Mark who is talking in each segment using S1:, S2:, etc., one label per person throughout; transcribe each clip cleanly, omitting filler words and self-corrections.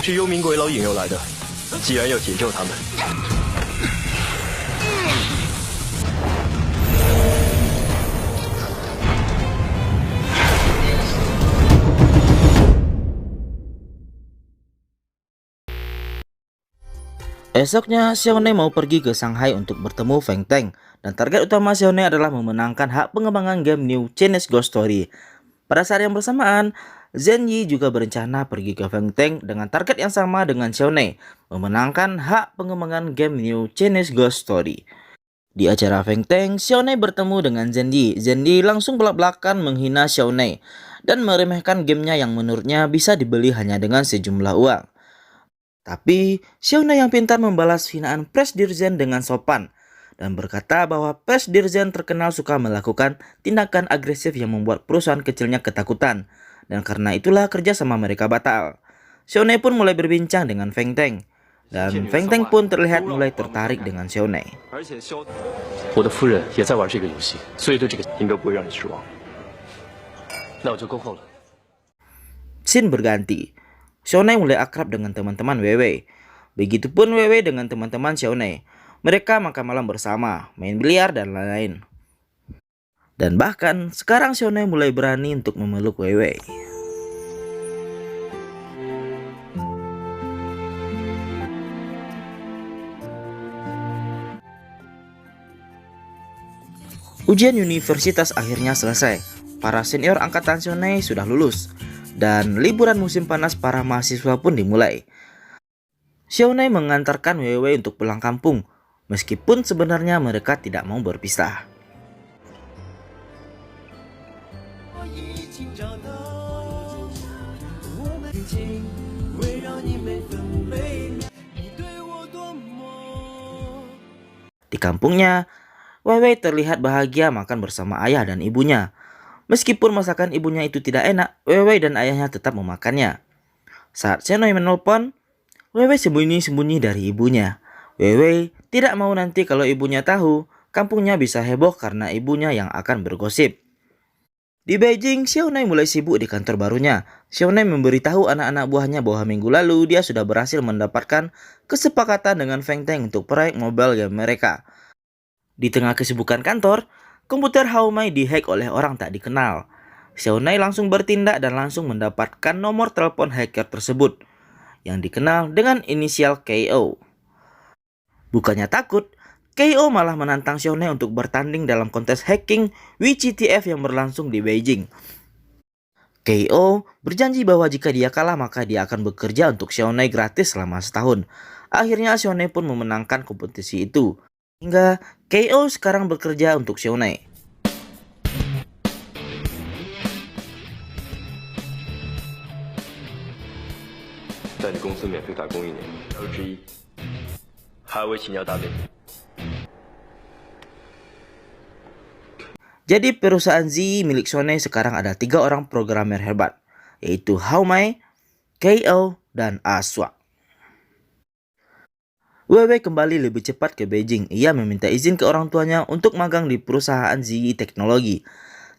S1: 是幽冥鬼佬引诱来的，既然要解救他们，Esoknya,
S2: Xiaonej mau pergi ke Shanghai untuk bertemu Feng Teng, dan target utama Xiaonej adalah memenangkan hak pengembangan game New Chinese Ghost Story. Pada saat yang bersamaan, Zhen Yi juga berencana pergi ke Feng Teng dengan target yang sama dengan Xiaonej, memenangkan hak pengembangan game New Chinese Ghost Story. Di acara Feng Teng, Xiaonej bertemu dengan Zhen Yi. Zhen Yi langsung belak-belakan menghina Xiaonej dan meremehkan gamenya yang menurutnya bisa dibeli hanya dengan sejumlah uang. Tapi, Xiaonej yang pintar membalas hinaan Presdirjen dengan sopan dan berkata bahwa Presdirjen terkenal suka melakukan tindakan agresif yang membuat perusahaan kecilnya ketakutan, dan karena itulah kerja sama mereka batal. Xiaonej pun mulai berbincang dengan Feng Teng, dan Feng Teng pun terlihat mulai tertarik dengan Xiaonej.
S1: 我的夫人也在玩这个游戏，所以对这个应该不会让你失望。那我就恭候了。
S2: Scene berganti. Xiaonej mulai akrab dengan teman-teman Weiwei. Begitupun Weiwei dengan teman-teman Xiaonej. Mereka makan malam bersama, main biliar dan lain-lain. Dan bahkan sekarang Xiaonej mulai berani untuk memeluk Weiwei. Ujian universitas akhirnya selesai. Para senior angkatan Xiaonej sudah lulus. Dan liburan musim panas para mahasiswa pun dimulai. Xiaonej mengantarkan Weiwei untuk pulang kampung, meskipun sebenarnya mereka tidak mau berpisah. Di kampungnya, Weiwei terlihat bahagia makan bersama ayah dan ibunya. Meskipun masakan ibunya itu tidak enak, Weiwei dan ayahnya tetap memakannya. Saat Xiaonej menelpon, Weiwei sembunyi-sembunyi dari ibunya. Weiwei tidak mau nanti kalau ibunya tahu, kampungnya bisa heboh karena ibunya yang akan bergosip. Di Beijing, Xiaonej mulai sibuk di kantor barunya. Xiaonej memberitahu anak-anak buahnya bahwa minggu lalu dia sudah berhasil mendapatkan kesepakatan dengan Feng Teng untuk proyek mobile game mereka. Di tengah kesibukan kantor, komputer Haomai dihack oleh orang tak dikenal. Xiaonej langsung bertindak dan langsung mendapatkan nomor telepon hacker tersebut, yang dikenal dengan inisial KO. Bukannya takut, KO malah menantang Xiaonej untuk bertanding dalam kontes hacking WCTF yang berlangsung di Beijing. KO berjanji bahwa jika dia kalah maka dia akan bekerja untuk Xiaonej gratis selama setahun. Akhirnya Xiaonej pun memenangkan kompetisi itu. Hingga KO sekarang bekerja untuk Xiaonej. Jadi perusahaan Ziyi milik Xiaonej sekarang ada 3 orang programmer hebat, yaitu Haomai, KO, dan Aswa. Weiwei kembali lebih cepat ke Beijing. Ia meminta izin ke orang tuanya untuk magang di perusahaan Ziyi Teknologi.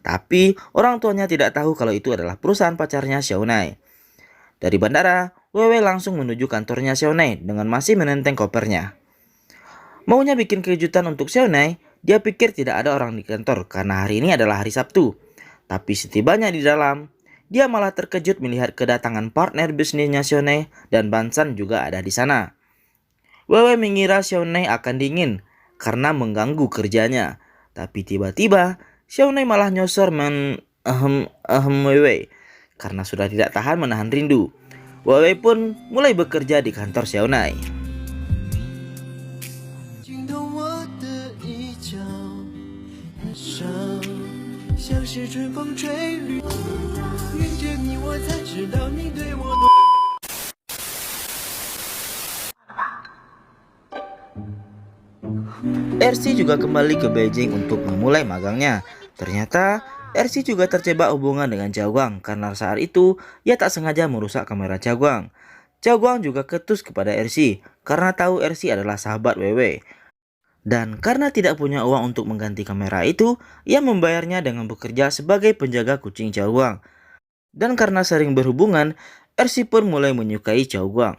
S2: Tapi orang tuanya tidak tahu kalau itu adalah perusahaan pacarnya Xiaonej. Dari bandara, Weiwei langsung menuju kantornya Xiaonej dengan masih menenteng kopernya. Maunya bikin kejutan untuk Xiaonej, dia pikir tidak ada orang di kantor karena hari ini adalah hari Sabtu. Tapi setibanya di dalam, dia malah terkejut melihat kedatangan partner bisnisnya Xiaonej dan Bansan juga ada di sana. Weiwei mengira Xiaonej akan dingin karena mengganggu kerjanya. Tapi tiba-tiba Xiaonej malah nyosor Weiwei karena sudah tidak tahan menahan rindu. Weiwei pun mulai bekerja di kantor Xiaonej. RC juga kembali ke Beijing untuk memulai magangnya. Ternyata RC juga terjebak hubungan dengan Zhao Guang karena saat itu ia tak sengaja merusak kamera Zhao Guang. Zhao Guang juga ketus kepada RC karena tahu RC adalah sahabat Weiwei. Dan karena tidak punya uang untuk mengganti kamera itu, ia membayarnya dengan bekerja sebagai penjaga kucing Zhao Guang. Dan karena sering berhubungan, Ersi pun mulai menyukai Chao Guang.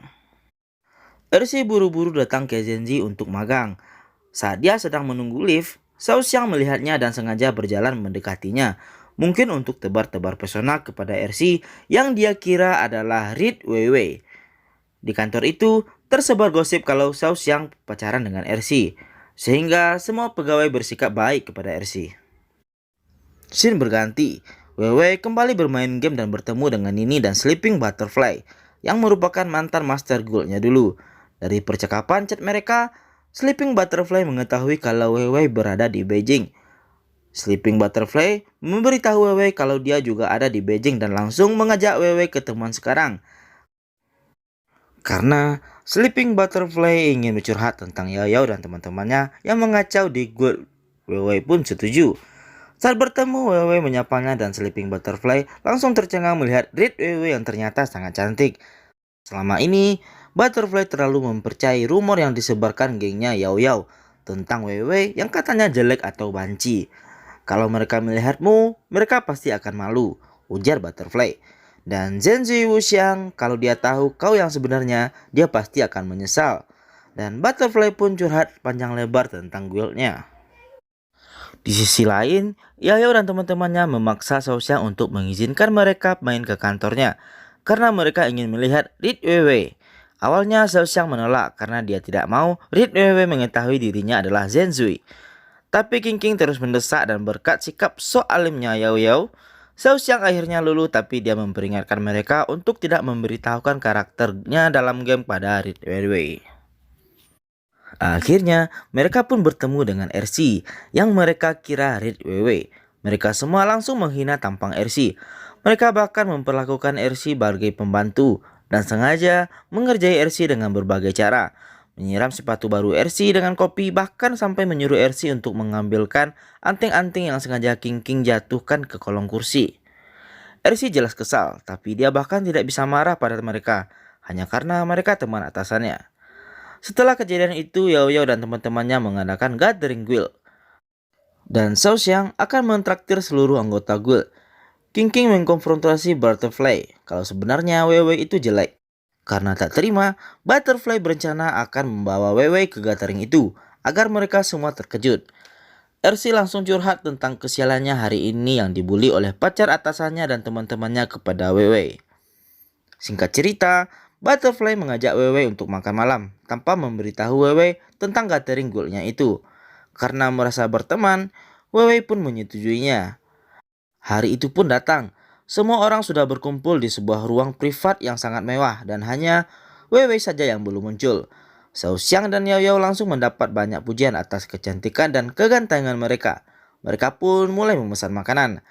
S2: Ersi buru-buru datang ke Zenzi untuk magang. Saat dia sedang menunggu lift, Xiao Xiang melihatnya dan sengaja berjalan mendekatinya. Mungkin untuk tebar-tebar pesona kepada Ersi yang dia kira adalah Rid Weiwei. Di kantor itu, tersebar gosip kalau Xiao Xiang pacaran dengan Ersi, sehingga semua pegawai bersikap baik kepada Ersi. Scene berganti, Weiwei kembali bermain game dan bertemu dengan Nini dan Sleeping Butterfly, yang merupakan mantan Master Guild-nya dulu. Dari percakapan chat mereka, Sleeping Butterfly mengetahui kalau Weiwei berada di Beijing. Sleeping Butterfly memberitahu Weiwei kalau dia juga ada di Beijing dan langsung mengajak Weiwei ketemuan sekarang. Karena Sleeping Butterfly ingin bercurhat tentang Yao Yao dan teman-temannya yang mengacau di guild, Weiwei pun setuju. Saat bertemu, Weiwei menyapanya dan Sleeping Butterfly langsung tercengang melihat Rid Weiwei yang ternyata sangat cantik. Selama ini, Butterfly terlalu mempercayai rumor yang disebarkan gengnya Yao Yao tentang Weiwei yang katanya jelek atau banci. Kalau mereka melihatmu, mereka pasti akan malu, ujar Butterfly. Dan Zhenzi Wuxiang, kalau dia tahu kau yang sebenarnya, dia pasti akan menyesal. Dan Butterfly pun curhat panjang lebar tentang guildnya. Di sisi lain, Yao Yao dan teman-temannya memaksa Xiao Xiang untuk mengizinkan mereka main ke kantornya karena mereka ingin melihat Rid Weiwei. Awalnya Xiao Xiang menolak karena dia tidak mau Rid Weiwei mengetahui dirinya adalah Zhen Zui. Tapi King King terus mendesak dan berkat sikap sok alimnya Yao Yao, Xiao Xiang akhirnya luluh, tapi dia memperingatkan mereka untuk tidak memberitahukan karakternya dalam game pada Rid Weiwei. Akhirnya, mereka pun bertemu dengan RC yang mereka kira Rid Weiwei. Mereka semua langsung menghina tampang RC. Mereka bahkan memperlakukan RC sebagai pembantu dan sengaja mengerjai RC dengan berbagai cara. Menyiram sepatu baru RC dengan kopi, bahkan sampai menyuruh RC untuk mengambilkan anting-anting yang sengaja King King jatuhkan ke kolong kursi. RC jelas kesal, tapi dia bahkan tidak bisa marah pada mereka, hanya karena mereka teman atasannya. Setelah kejadian itu, Yao Yao dan teman-temannya mengadakan gathering guild. Dan Xiao Xiang akan mentraktir seluruh anggota guild. King King mengkonfrontasi Butterfly kalau sebenarnya Weiwei itu jelek. Karena tak terima, Butterfly berencana akan membawa Weiwei ke gathering itu agar mereka semua terkejut. RC langsung curhat tentang kesialannya hari ini yang dibully oleh pacar atasannya dan teman-temannya kepada Weiwei. Singkat cerita, Butterfly mengajak Weiwei untuk makan malam tanpa memberitahu Weiwei tentang gathering guild-nya itu. Karena merasa berteman, Weiwei pun menyetujuinya. Hari itu pun datang. Semua orang sudah berkumpul di sebuah ruang privat yang sangat mewah dan hanya Weiwei saja yang belum muncul. Xiao Xiang dan Yao Yao langsung mendapat banyak pujian atas kecantikan dan kegantengan mereka. Mereka pun mulai memesan makanan.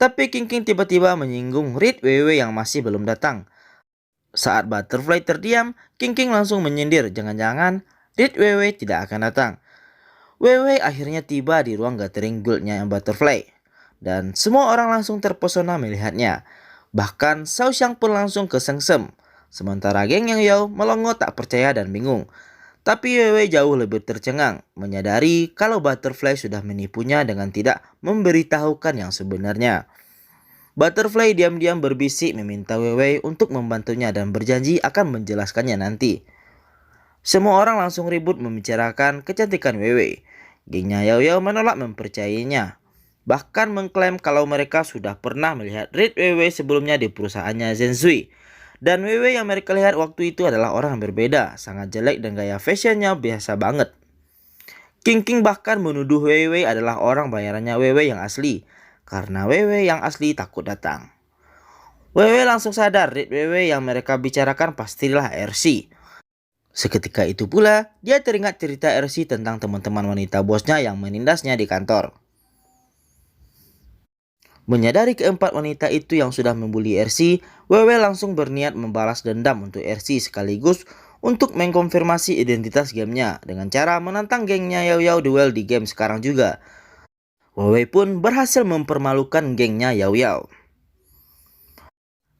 S2: Tapi King King tiba-tiba menyinggung Rid Weiwei yang masih belum datang. Saat Butterfly terdiam, King King langsung menyindir jangan-jangan Rid Weiwei tidak akan datang. Weiwei akhirnya tiba di ruang gathering guild-nya Butterfly. Dan semua orang langsung terpesona melihatnya. Bahkan Xiao Xiang pun langsung kesengsem. Sementara geng Yang Yao melongo tak percaya dan bingung. Tapi Weiwei jauh lebih tercengang, menyadari kalau Butterfly sudah menipunya dengan tidak memberitahukan yang sebenarnya. Butterfly diam-diam berbisik meminta Weiwei untuk membantunya dan berjanji akan menjelaskannya nanti. Semua orang langsung ribut membicarakan kecantikan Weiwei. Gengnya Yao Yao menolak mempercayainya. Bahkan mengklaim kalau mereka sudah pernah melihat Rid Weiwei sebelumnya di perusahaannya Zhen Zui. Dan Weiwei yang mereka lihat waktu itu adalah orang yang berbeda, sangat jelek dan gaya fashionnya biasa banget. King King bahkan menuduh Weiwei adalah orang bayarannya Weiwei yang asli. Karena Weiwei yang asli takut datang. Weiwei langsung sadar Rid Weiwei yang mereka bicarakan pastilah RC. Seketika itu pula, dia teringat cerita RC tentang teman-teman wanita bosnya yang menindasnya di kantor. Menyadari keempat wanita itu yang sudah membuli RC, Weiwei langsung berniat membalas dendam untuk RC sekaligus untuk mengkonfirmasi identitas gamenya dengan cara menantang gengnya Yao Yao duel di game sekarang juga. Weiwei pun berhasil mempermalukan gengnya Yao Yao.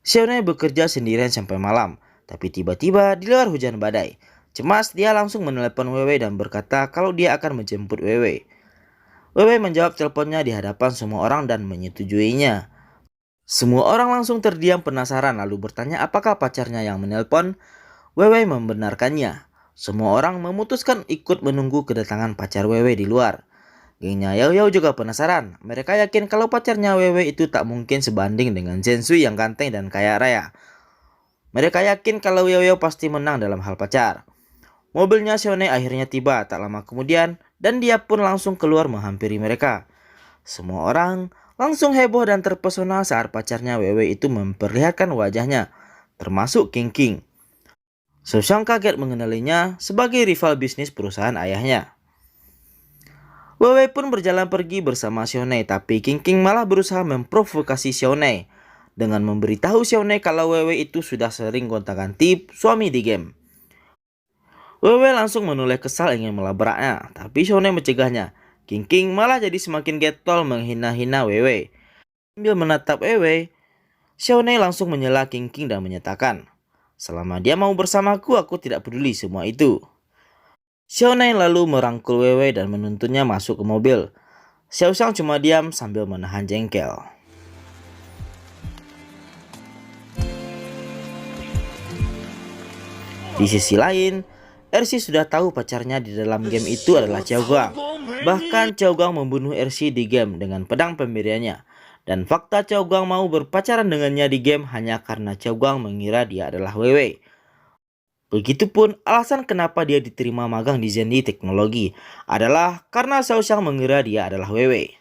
S2: Xiaonai bekerja sendirian sampai malam, tapi tiba-tiba di luar hujan badai. Cemas, dia langsung menelepon Weiwei dan berkata kalau dia akan menjemput Weiwei. Weiwei menjawab teleponnya di hadapan semua orang dan menyetujuinya. Semua orang langsung terdiam penasaran lalu bertanya apakah pacarnya yang menelpon. Wewe membenarkannya. Semua orang memutuskan ikut menunggu kedatangan pacar Wewe di luar. Gengnya Yao Yao juga penasaran. Mereka yakin kalau pacarnya Wewe itu tak mungkin sebanding dengan Zensui yang ganteng dan kaya raya. Mereka yakin kalau Yao Yao pasti menang dalam hal pacar. Mobilnya Xiaonej akhirnya tiba tak lama kemudian dan dia pun langsung keluar menghampiri mereka. Semua orang langsung heboh dan terpesona saat pacarnya Wewe itu memperlihatkan wajahnya, termasuk King King. Xiaoxiang kaget mengenalinya sebagai rival bisnis perusahaan ayahnya. Wewe pun berjalan pergi bersama Xiaonej, tapi King King malah berusaha memprovokasi Xiaonej dengan memberitahu Xiaonej kalau Wewe itu sudah sering gonta-ganti suami di game. Wewe langsung menoleh kesal ingin melabraknya, tapi Xiaonej mencegahnya. King King malah jadi semakin getol menghina-hina Wewe. Sambil menatap Wewe, Xiaonej langsung menyela King King dan menyatakan, "Selama dia mau bersamaku, aku tidak peduli semua itu." Xiaonej lalu merangkul Wewe dan menuntunnya masuk ke mobil. Xiaoxiang cuma diam sambil menahan jengkel. Di sisi lain, RC sudah tahu pacarnya di dalam game itu adalah Xiaogang. Bahkan Xiaogang membunuh RC di game dengan pedang pemberiannya. Dan fakta Xiaogang mau berpacaran dengannya di game hanya karena Xiaogang mengira dia adalah Wewe. Begitupun alasan kenapa dia diterima magang di Zenji Teknologi adalah karena Xiaoxiang mengira dia adalah Wewe.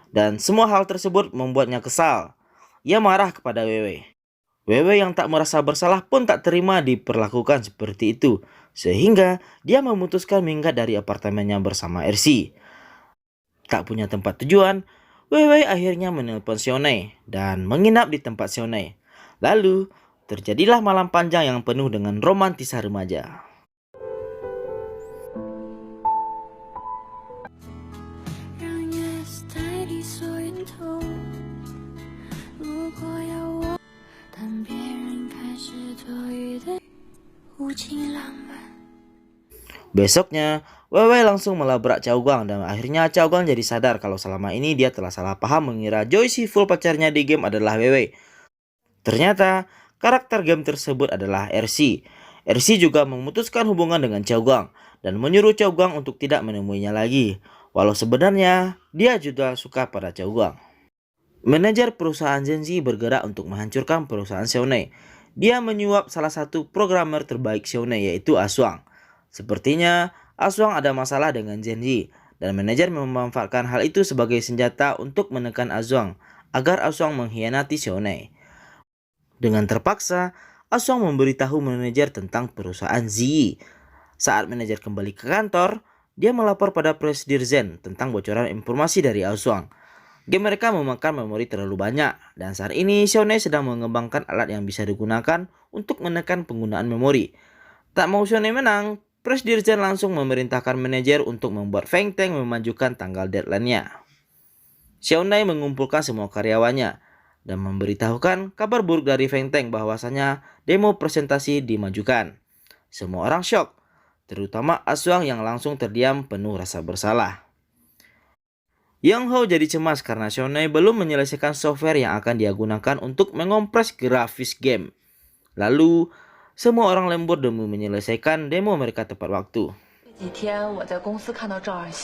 S2: Dan semua hal tersebut membuatnya kesal. Ia marah kepada Wewe. Wewe yang tak merasa bersalah pun tak terima diperlakukan seperti itu. Sehingga dia memutuskan minggat dari apartemennya bersama RC. Tak punya tempat tujuan, Wewe akhirnya menelpon Xiaonej dan menginap di tempat Xiaonej. Lalu, terjadilah malam panjang yang penuh dengan romantis remaja. Besoknya, Wewe langsung melabrak Xiaogang dan akhirnya Xiaogang jadi sadar kalau selama ini dia telah salah paham mengira Joyce full pacarnya di game adalah Wewe. Ternyata, karakter game tersebut adalah RC. RC juga memutuskan hubungan dengan Xiaogang dan menyuruh Xiaogang untuk tidak menemuinya lagi. Walau sebenarnya, dia juga suka pada Xiaogang. Manajer perusahaan Zenji bergerak untuk menghancurkan perusahaan Xiaonej. Dia menyuap salah satu programmer terbaik Xiaonej yaitu Aswang. Sepertinya Aswang ada masalah dengan Zenji dan manajer memanfaatkan hal itu sebagai senjata untuk menekan Aswang agar Aswang mengkhianati Xiaonej. Dengan terpaksa, Aswang memberitahu manajer tentang perusahaan Ziyi. Saat manajer kembali ke kantor, dia melapor pada Presidir Zen tentang bocoran informasi dari Aswang. Game mereka memakan memori terlalu banyak, dan saat ini Xiaonej sedang mengembangkan alat yang bisa digunakan untuk menekan penggunaan memori. Tak mau Xiaonej menang, Presidir Zen langsung memerintahkan manajer untuk membuat Feng Teng memajukan tanggal deadline-nya. Xiaonej mengumpulkan semua karyawannya dan memberitahukan kabar buruk dari Feng Teng bahwasanya demo presentasi dimajukan. Semua orang syok, terutama Aswang yang langsung terdiam penuh rasa bersalah. Yang Ho jadi cemas karena Xiaonej belum menyelesaikan software yang akan dia gunakan untuk mengompres grafis game. Lalu, semua orang lembur demi menyelesaikan demo mereka tepat waktu.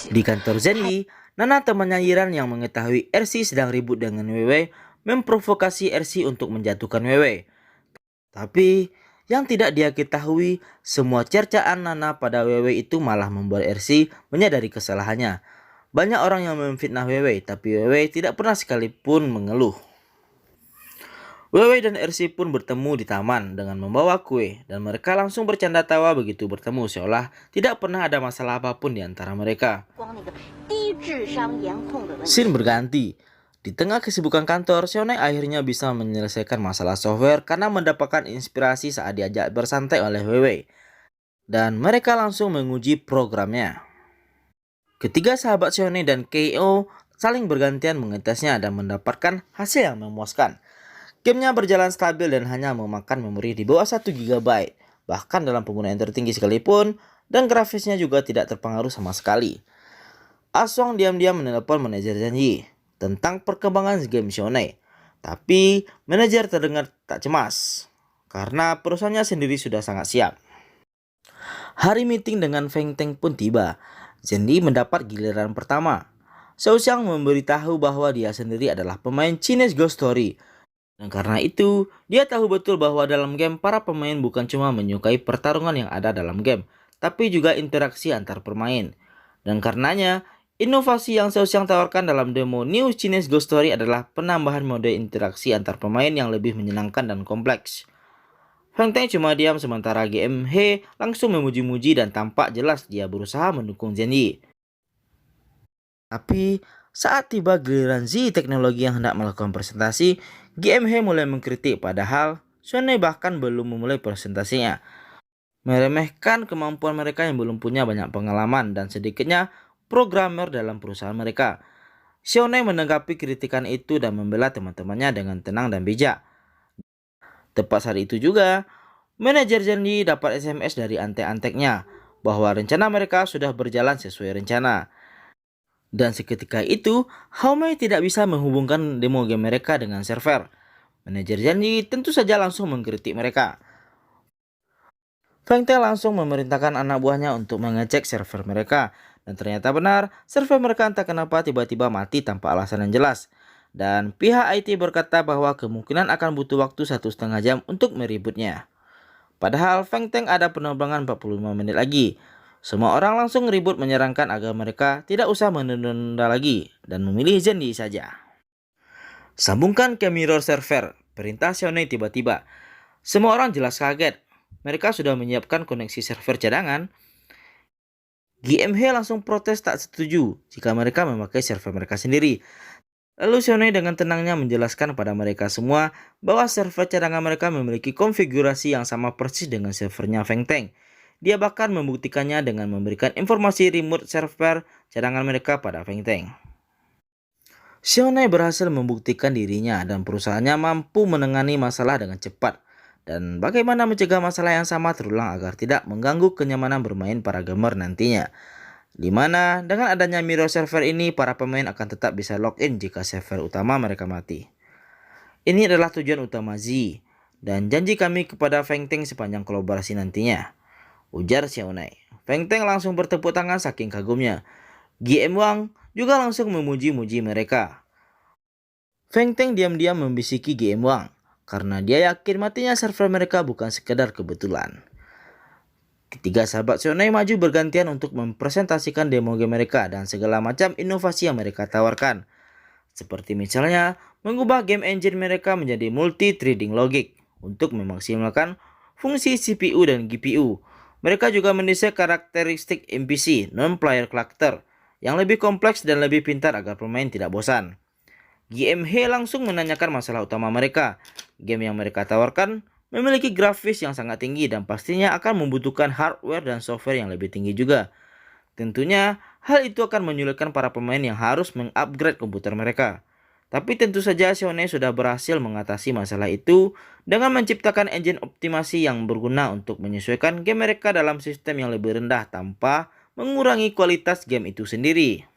S2: Di kantor Zenli, Nana temannya Yiran yang mengetahui RC sedang ribut dengan Wewe memprovokasi RC untuk menjatuhkan Wewe. Tapi yang tidak dia ketahui, semua cercaan Nana pada Wewe itu malah membuat RC menyadari kesalahannya. Banyak orang yang memfitnah Wewe, tapi Wewe tidak pernah sekalipun mengeluh. Wewe dan RC pun bertemu di taman dengan membawa kue dan mereka langsung bercanda tawa begitu bertemu seolah tidak pernah ada masalah apapun di antara mereka. Scene berganti. Di tengah kesibukan kantor, Xiaonej akhirnya bisa menyelesaikan masalah software karena mendapatkan inspirasi saat diajak bersantai oleh Wewe. Dan mereka langsung menguji programnya. Ketiga sahabat Xiaonej dan KO saling bergantian mengetesnya dan mendapatkan hasil yang memuaskan. Gamenya berjalan stabil dan hanya memakan memori di bawah 1 GB, bahkan dalam penggunaan tertinggi sekalipun, dan grafisnya juga tidak terpengaruh sama sekali. Aswang diam-diam menelpon manajer Zenji tentang perkembangan game Xiaonej. Tapi manajer terdengar tak cemas karena perusahaannya sendiri sudah sangat siap. Hari meeting dengan Feng Teng pun tiba. Zendi mendapat giliran pertama. Xiao Xiang memberitahu bahwa dia sendiri adalah pemain Chinese Ghost Story. Dan karena itu, dia tahu betul bahwa dalam game para pemain bukan cuma menyukai pertarungan yang ada dalam game, tapi juga interaksi antar pemain. Dan karenanya, inovasi yang Xiao Xiang tawarkan dalam demo New Chinese Ghost Story adalah penambahan mode interaksi antar pemain yang lebih menyenangkan dan kompleks. Feng Teng cuma diam sementara GMH langsung memuji-muji dan tampak jelas dia berusaha mendukung Zenyi. Tapi saat tiba giliran Z teknologi yang hendak melakukan presentasi, GMH mulai mengkritik padahal Shone bahkan belum memulai presentasinya. Meremehkan kemampuan mereka yang belum punya banyak pengalaman dan sedikitnya programmer dalam perusahaan mereka. Shone menanggapi kritikan itu dan membela teman-temannya dengan tenang dan bijak. Tepat saat itu juga, manajer Zenyi dapat SMS dari antek-anteknya bahwa rencana mereka sudah berjalan sesuai rencana. Dan seketika itu, Haomei tidak bisa menghubungkan demo game mereka dengan server. Manajer Zenyi tentu saja langsung mengkritik mereka. Feng Teng langsung memerintahkan anak buahnya untuk mengecek server mereka. Dan ternyata benar, server mereka entah kenapa tiba-tiba mati tanpa alasan yang jelas. Dan pihak IT berkata bahwa kemungkinan akan butuh waktu 1,5 jam untuk meributnya. Padahal Feng Teng ada penerbangan 45 menit lagi. Semua orang langsung ribut menyarankan agar mereka tidak usah menunda lagi dan memilih Zenyi saja. Sambungkan ke mirror server, perintah Xiaonei tiba-tiba. Semua orang jelas kaget. Mereka sudah menyiapkan koneksi server cadangan. GMH langsung protes tak setuju jika mereka memakai server mereka sendiri. Lalu Xiaonei dengan tenangnya menjelaskan pada mereka semua bahwa server cadangan mereka memiliki konfigurasi yang sama persis dengan servernya Feng Teng. Dia bahkan membuktikannya dengan memberikan informasi remote server cadangan mereka pada Feng Teng. Xiaonei berhasil membuktikan dirinya dan perusahaannya mampu menangani masalah dengan cepat. Dan bagaimana mencegah masalah yang sama terulang agar tidak mengganggu kenyamanan bermain para gamer nantinya. Di mana dengan adanya mirror server ini para pemain akan tetap bisa login jika server utama mereka mati. Ini adalah tujuan utama Z dan janji kami kepada Feng Teng sepanjang kolaborasi nantinya, ujar Xiaonei. Feng Teng langsung bertepuk tangan saking kagumnya. GM Wang juga langsung memuji-muji mereka. Feng Teng diam-diam membisiki GM Wang karena dia yakin matinya server mereka bukan sekedar kebetulan. Ketiga sahabat Xiaonei maju bergantian untuk mempresentasikan demo game mereka dan segala macam inovasi yang mereka tawarkan. Seperti misalnya mengubah game engine mereka menjadi multi-threading logic untuk memaksimalkan fungsi CPU dan GPU. Mereka juga mendesain karakteristik NPC non-player character yang lebih kompleks dan lebih pintar agar pemain tidak bosan. GMH langsung menanyakan masalah utama mereka. Game yang mereka tawarkan memiliki grafis yang sangat tinggi dan pastinya akan membutuhkan hardware dan software yang lebih tinggi juga. Tentunya, hal itu akan menyulitkan para pemain yang harus mengupgrade komputer mereka. Tapi tentu saja Xiaonei sudah berhasil mengatasi masalah itu dengan menciptakan engine optimasi yang berguna untuk menyesuaikan game mereka dalam sistem yang lebih rendah tanpa mengurangi kualitas game itu sendiri.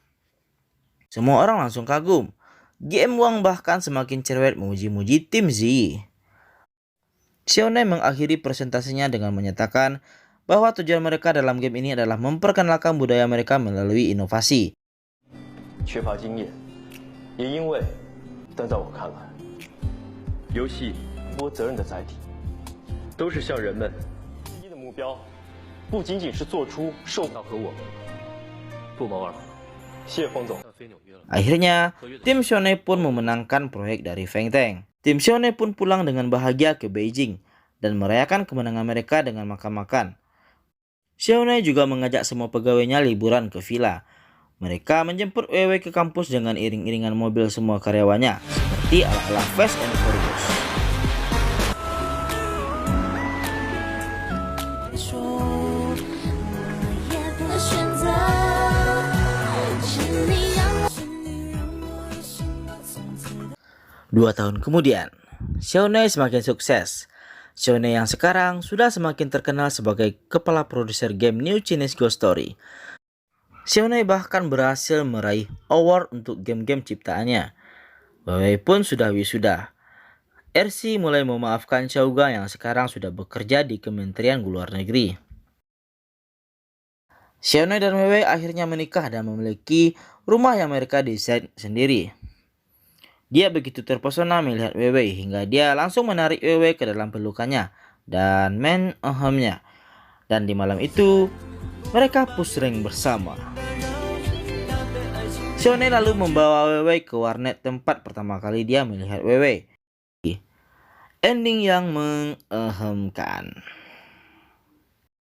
S2: Semua orang langsung kagum. GM Wang bahkan semakin cerewet memuji-muji tim Z. Xiaonei mengakhiri presentasinya dengan menyatakan bahwa tujuan mereka dalam game ini adalah memperkenalkan budaya mereka melalui inovasi.
S1: 缺乏经验，也因为，但在我看来，游戏多责任的载体，都是向人们唯一的目标，不仅仅是做出售票和我们不谋而合。谢冯总，飞纽约了。
S2: Akhirnya, tim Xiaonei pun memenangkan proyek dari Feng Teng. Tim Xiaonei pun pulang dengan bahagia ke Beijing dan merayakan kemenangan mereka dengan makan-makan. Xiaonei juga mengajak semua pegawainya liburan ke villa. Mereka menjemput Weiwei ke kampus dengan iring-iringan mobil semua karyawannya, seperti ala-ala Fast and Furious. Dua tahun kemudian, Xiaonei semakin sukses. Xiaonei yang sekarang sudah semakin terkenal sebagai kepala produser game New Chinese Ghost Story. Xiaonei bahkan berhasil meraih award untuk game-game ciptaannya. Wei pun sudah wisuda. Ersi mulai memaafkan Chauga yang sekarang sudah bekerja di Kementerian Luar Negeri. Xiaonui dan Wei akhirnya menikah dan memiliki rumah yang mereka desain sendiri. Dia begitu terpesona melihat Wei hingga dia langsung menarik Wei ke dalam pelukannya dan menahamnya. Dan di malam itu, mereka pusreng bersama. Xiaonui lalu membawa Wei ke warnet tempat pertama kali dia melihat Wei. Ending yang mengahamkan.